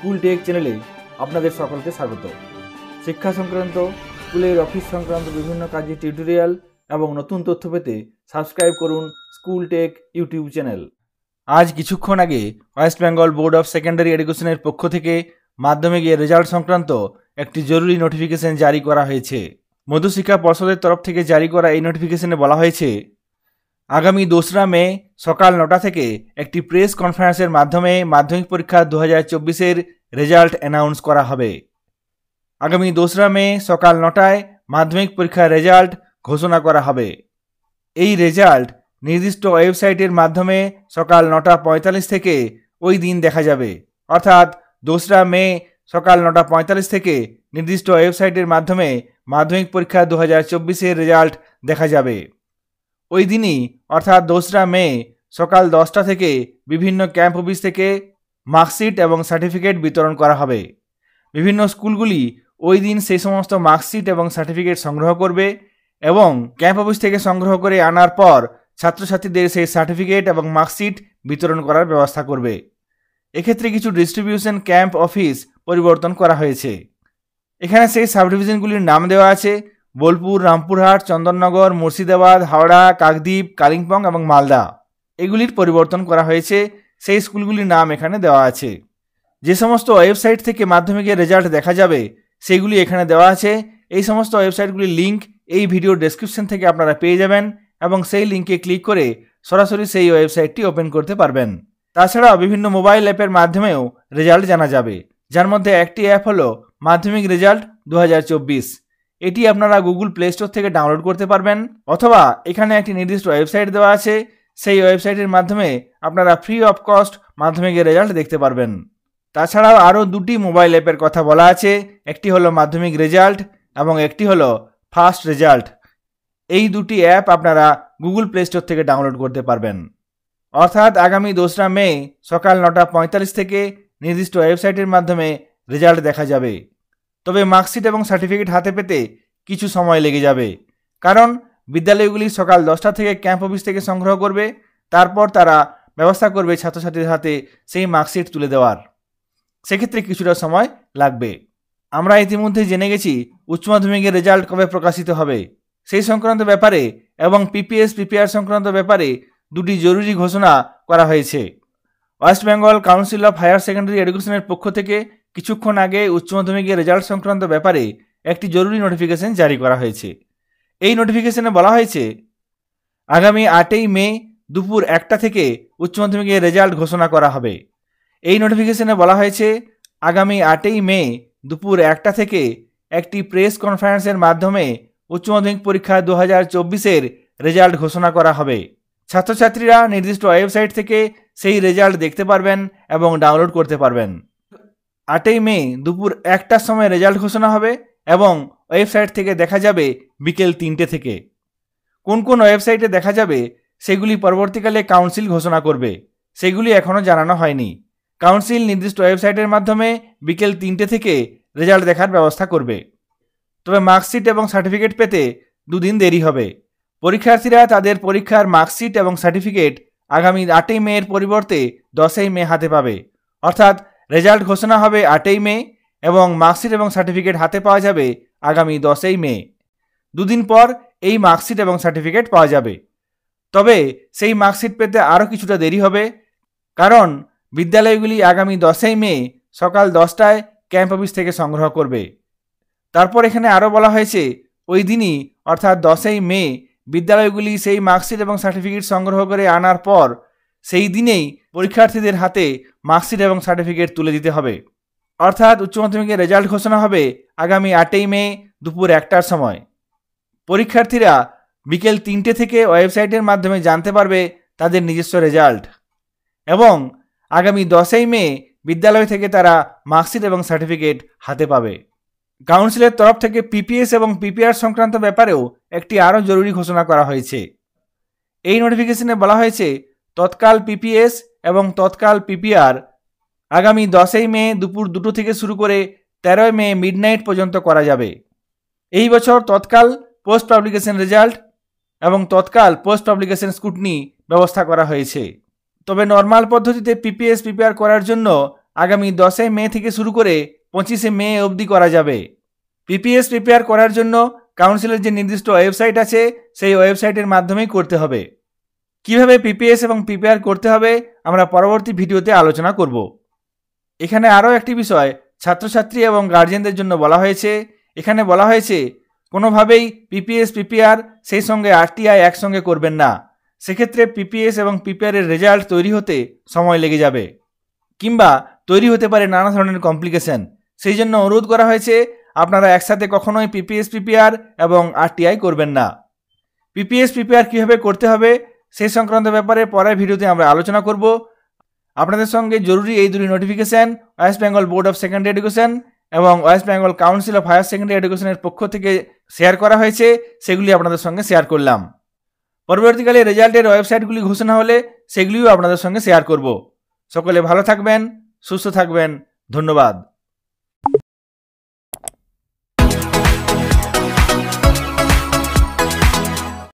School take চ্যানেলে আপনাদের সকলকে স্বাগত। শিক্ষা সংক্রান্ত, স্কুলের অফিস সংক্রান্ত বিভিন্ন কাজের টিউটোরিয়াল এবং নতুন তথ্য পেতে সাবস্ক্রাইব করুন স্কুল টেক ইউটিউব চ্যানেল। আজ কিছুক্ষণ আগে West Bengal Board of secondary এডুকেশনের পক্ষ থেকে মাধ্যমিকের রেজাল্ট সংক্রান্ত একটি জরুরি নোটিফিকেশন জারি করা হয়েছে। মধ্যশিক্ষা পর্ষদের তরফ থেকে জারি করা এই নোটিফিকেশনে বলা হয়েছে, আগামী 2রা মে সকাল 9টা থেকে একটি প্রেস কনফারেন্সের মাধ্যমে মাধ্যমিক পরীক্ষা 2024-এর রেজাল্ট অ্যানাউন্স করা হবে। আগামী 2রা মে সকাল 9টায় মাধ্যমিক পরীক্ষার রেজাল্ট ঘোষণা করা হবে। এই রেজাল্ট নির্দিষ্ট ওয়েবসাইটের মাধ্যমে সকাল 9:45 থেকে ওই দিন দেখা যাবে, অর্থাৎ 2রা মে সকাল 9:45 থেকে নির্দিষ্ট ওয়েবসাইটের মাধ্যমে মাধ্যমিক পরীক্ষা 2024-এর রেজাল্ট দেখা যাবে। ওই দিনই অর্থাৎ 2রা মে সকাল 10টা থেকে বিভিন্ন ক্যাম্প অফিস থেকে মার্কশিট এবং সার্টিফিকেট বিতরণ করা হবে। বিভিন্ন স্কুলগুলি ওই দিন সেই সমস্ত মার্কশিট এবং সার্টিফিকেট সংগ্রহ করবে এবং ক্যাম্প অফিস থেকে সংগ্রহ করে আনার পর ছাত্রছাত্রীদের সেই সার্টিফিকেট এবং মার্কশিট বিতরণ করার ব্যবস্থা করবে। এক্ষেত্রে কিছু ডিস্ট্রিবিউশন ক্যাম্প অফিস পরিবর্তন করা হয়েছে। এখানে সেই সাবডিভিশনগুলির নাম দেওয়া আছে: বোলপুর, রামপুরহাট, চন্দননগর, মুর্শিদাবাদ, হাওড়া, কাকদ্বীপ, কালিম্পং এবং মালদা। এগুলির পরিবর্তন করা হয়েছে, সেই স্কুলগুলির নাম এখানে দেওয়া আছে। যে সমস্ত ওয়েবসাইট থেকে মাধ্যমিকের রেজাল্ট দেখা যাবে সেগুলি এখানে দেওয়া আছে। এই সমস্ত ওয়েবসাইটগুলির লিঙ্ক এই ভিডিওর ডেসক্রিপশন থেকে আপনারা পেয়ে যাবেন এবং সেই লিঙ্কে ক্লিক করে সরাসরি সেই ওয়েবসাইটটি ওপেন করতে পারবেন। তাছাড়াও বিভিন্ন মোবাইল অ্যাপের মাধ্যমেও রেজাল্ট জানা যাবে, যার মধ্যে একটি অ্যাপ হলো মাধ্যমিক রেজাল্ট 2024। এটি আপনারা গুগল প্লে স্টোর থেকে ডাউনলোড করতে পারবেন, অথবা এখানে একটি নির্দিষ্ট ওয়েবসাইট দেওয়া আছে, সেই ওয়েবসাইটের মাধ্যমে আপনারা ফ্রি অফ কস্ট মাধ্যমিকের রেজাল্ট দেখতে পারবেন। তাছাড়াও আরও 2টি মোবাইল অ্যাপের কথা বলা আছে, একটি হলো মাধ্যমিক রেজাল্ট এবং একটি হলো ফার্স্ট রেজাল্ট। এই 2টি অ্যাপ আপনারা গুগল প্লে স্টোর থেকে ডাউনলোড করতে পারবেন। অর্থাৎ আগামী 2রা মে সকাল 9:45 থেকে নির্দিষ্ট ওয়েবসাইটের মাধ্যমে রেজাল্ট দেখা যাবে। তবে মার্কশিট এবং সার্টিফিকেট হাতে পেতে কিছু সময় লেগে যাবে, কারণ বিদ্যালয়গুলি সকাল 10টা থেকে ক্যাম্প অফিস থেকে সংগ্রহ করবে, তারপর তারা ব্যবস্থা করবে ছাত্রছাত্রীদের হাতে সেই মার্কশিট তুলে দেওয়ার। সেক্ষেত্রে কিছুটা সময় লাগবে। আমরা ইতিমধ্যে জেনে গেছি উচ্চ মাধ্যমিকের রেজাল্ট কবে প্রকাশিত হবে সেই সংক্রান্ত ব্যাপারে এবং পিপিআর সংক্রান্ত ব্যাপারে 2টি জরুরি ঘোষণা করা হয়েছে। West Bengal Council of Higher Secondary এডুকেশনের পক্ষ থেকে কিছুক্ষণ আগে উচ্চ মাধ্যমিকের রেজাল্ট সংক্রান্ত ব্যাপারে একটি জরুরি নোটিফিকেশন জারি করা হয়েছে। এই নোটিফিকেশনে বলা হয়েছে, আগামী 8ই মে দুপুর 1টা থেকে উচ্চ মাধ্যমিকের রেজাল্ট ঘোষণা করা হবে। এই নোটিফিকেশনে বলা হয়েছে, আগামী 8ই মে দুপুর 1টা থেকে একটি প্রেস কনফারেন্সের মাধ্যমে উচ্চ মাধ্যমিক পরীক্ষা 2024-এর রেজাল্ট ঘোষণা করা হবে। ছাত্রছাত্রীরা নির্দিষ্ট ওয়েবসাইট থেকে সেই রেজাল্ট দেখতে পারবেন এবং ডাউনলোড করতে পারবেন। 8ই মে দুপুর 1টার সময় রেজাল্ট ঘোষণা হবে এবং ওয়েবসাইট থেকে দেখা যাবে বিকেল 3টে থেকে। কোন কোন ওয়েবসাইটে দেখা যাবে সেগুলি পরবর্তীকালে কাউন্সিল ঘোষণা করবে, সেগুলি এখনও জানানো হয়নি। কাউন্সিল নির্দিষ্ট ওয়েবসাইটের মাধ্যমে বিকেল 3টে থেকে রেজাল্ট দেখার ব্যবস্থা করবে। তবে মার্কশিট এবং সার্টিফিকেট পেতে 2 দিন দেরি হবে। পরীক্ষার্থীরা তাদের পরীক্ষার মার্কশিট এবং সার্টিফিকেট আগামী 8ই মে এর পরিবর্তে 10ই মে হাতে পাবে, অর্থাৎ রেজাল্ট ঘোষণা হবে 8ই মে এবং মার্কশিট এবং সার্টিফিকেট হাতে পাওয়া যাবে আগামী 10ই মে। 2 দিন পর এই মার্কশিট এবং সার্টিফিকেট পাওয়া যাবে। তবে সেই মার্কশিট পেতে আরও কিছুটা দেরি হবে, কারণ বিদ্যালয়গুলি আগামী 10ই মে সকাল 10টায় ক্যাম্প অফিস থেকে সংগ্রহ করবে। তারপর এখানে আরও বলা হয়েছে, ওই দিনই অর্থাৎ 10ই মে বিদ্যালয়গুলি সেই মার্কশিট এবং সার্টিফিকেট সংগ্রহ করে আনার পর সেই দিনেই পরীক্ষার্থীদের হাতে মার্কশিট এবং সার্টিফিকেট তুলে দিতে হবে। অর্থাৎ উচ্চ মাধ্যমিকের রেজাল্ট ঘোষণা হবে আগামী 8ই মে দুপুর 1টার সময়। পরীক্ষার্থীরা বিকেল 3টে থেকে ওয়েবসাইটের মাধ্যমে জানতে পারবে তাদের নিজস্ব রেজাল্ট এবং আগামী 10ই মে বিদ্যালয় থেকে তারা মার্কশিট এবং সার্টিফিকেট হাতে পাবে। কাউন্সিলের তরফ থেকে পিপিএস এবং পিপিআর সংক্রান্ত ব্যাপারেও একটি আরও জরুরি ঘোষণা করা হয়েছে। এই নোটিফিকেশনে বলা হয়েছে, তৎকাল পিপিএস এবং তৎকাল পিপিআর আগামী 10ই মে দুপুর 2টো থেকে শুরু করে 13ই মে মিডনাইট পর্যন্ত করা যাবে। এই বছর তৎকাল পোস্ট পাবলিকেশন রেজাল্ট এবং তৎকাল পোস্ট পাবলিকেশন স্কুটনি ব্যবস্থা করা হয়েছে। তবে নর্মাল পদ্ধতিতে পিপিএস পিপিআর করার জন্য আগামী 10 মে থেকে শুরু করে 25 মে অবধি করা যাবে। পিপিএস প্রিপেয়ার করার জন্য কাউন্সিলের যে নির্দিষ্ট ওয়েবসাইট আছে সেই ওয়েবসাইটের মাধ্যমেই করতে হবে। কিভাবে পিপিএস এবং প্রিপেয়ার করতে হবে আমরা পরবর্তী ভিডিওতে আলোচনা করব। এখানে আরও একটি বিষয় ছাত্রছাত্রী এবং গার্জেনদের জন্য বলা হয়েছে। এখানে বলা হয়েছে কোনোভাবেই পিপিএস প্রিপেয়ার সেই সঙ্গে আরটিআই একসঙ্গে করবেন না। সেক্ষেত্রে পিপিএস এবং প্রিপেয়ারের রেজাল্ট তৈরি হতে সময় লেগে যাবে, কিংবা তৈরি হতে পারে নানা ধরনের কমপ্লিকেশন। সেই জন্য অনুরোধ করা হয়েছে আপনারা একসাথে কখনোই পিপিএস প্রিপেয়ার এবং আরটিআই করবেন না। পিপিএস প্রিপেয়ার কীভাবে করতে হবে সেই সংক্রান্ত ব্যাপারে পরের ভিডিওতে আমরা আলোচনা করব। আপনাদের সঙ্গে জরুরি এই দুটি notification West Bengal Board of Secondary Education এবং West Bengal Council of Higher Secondary এডুকেশনের পক্ষ থেকে শেয়ার করা হয়েছে, সেগুলি আপনাদের সঙ্গে শেয়ার করলাম। পরবর্তীকালে রেজাল্টের ওয়েবসাইটগুলি ঘোষণা হলে সেগুলিও আপনাদের সঙ্গে শেয়ার করব। সকলে ভালো থাকবেন, সুস্থ থাকবেন। ধন্যবাদ।